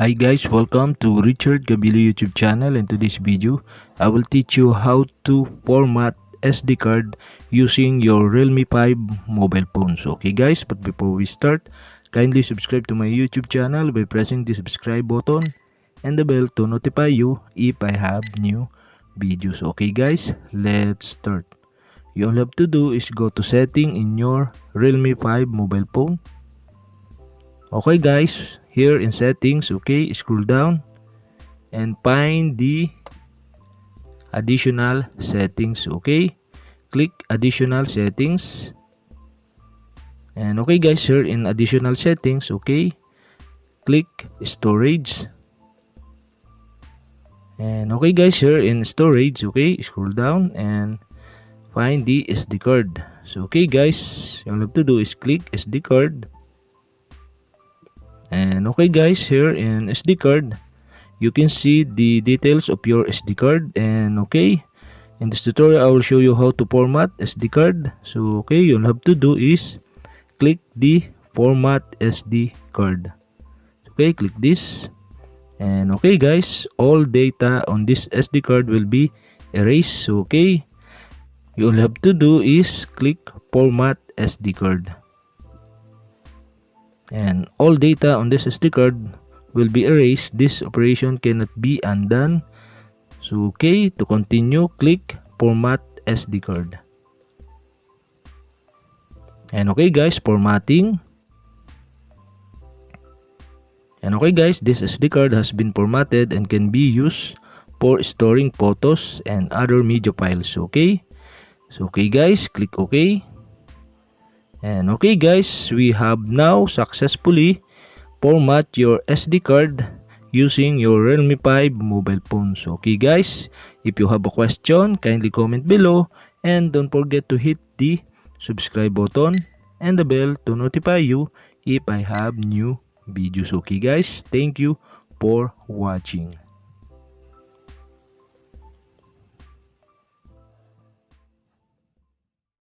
Hi guys, welcome to Richard Cabile YouTube channel. In today's video, I will teach you how to format SD card using your Realme 5 mobile phones. Okay guys, but before we start, kindly subscribe to my YouTube channel by pressing the subscribe button and the bell to notify you if I have new videos. Okay guys, let's start. You all have to do is go to setting in your Realme 5 mobile phone. Okay guys, here in settings, okay, scroll down and find the additional settings. Okay, click additional settings, and okay guys, here in additional settings, okay, click storage, and okay guys, here in storage, okay, scroll down and find the SD card. So okay guys, all you have to do is click SD card. And okay guys, here in SD card, you can see the details of your SD card. And okay, in this tutorial, I will show you how to format SD card. So okay, you'll have to do is click the format SD card. Okay, click this. And okay guys, all data on this SD card will be erased. So okay, you'll have to do is click format SD card. And all data on this SD card will be erased. This operation cannot be undone. So okay, to continue, click format SD card. And okay guys, formatting. And okay guys, this SD card has been formatted and can be used for storing photos and other media files. Okay, so okay guys, click OK. And okay guys, we have now successfully format your SD card using your Realme 5 mobile phones. Okay guys, if you have a question, kindly comment below and don't forget to hit the subscribe button and the bell to notify you if I have new videos. Okay guys, thank you for watching.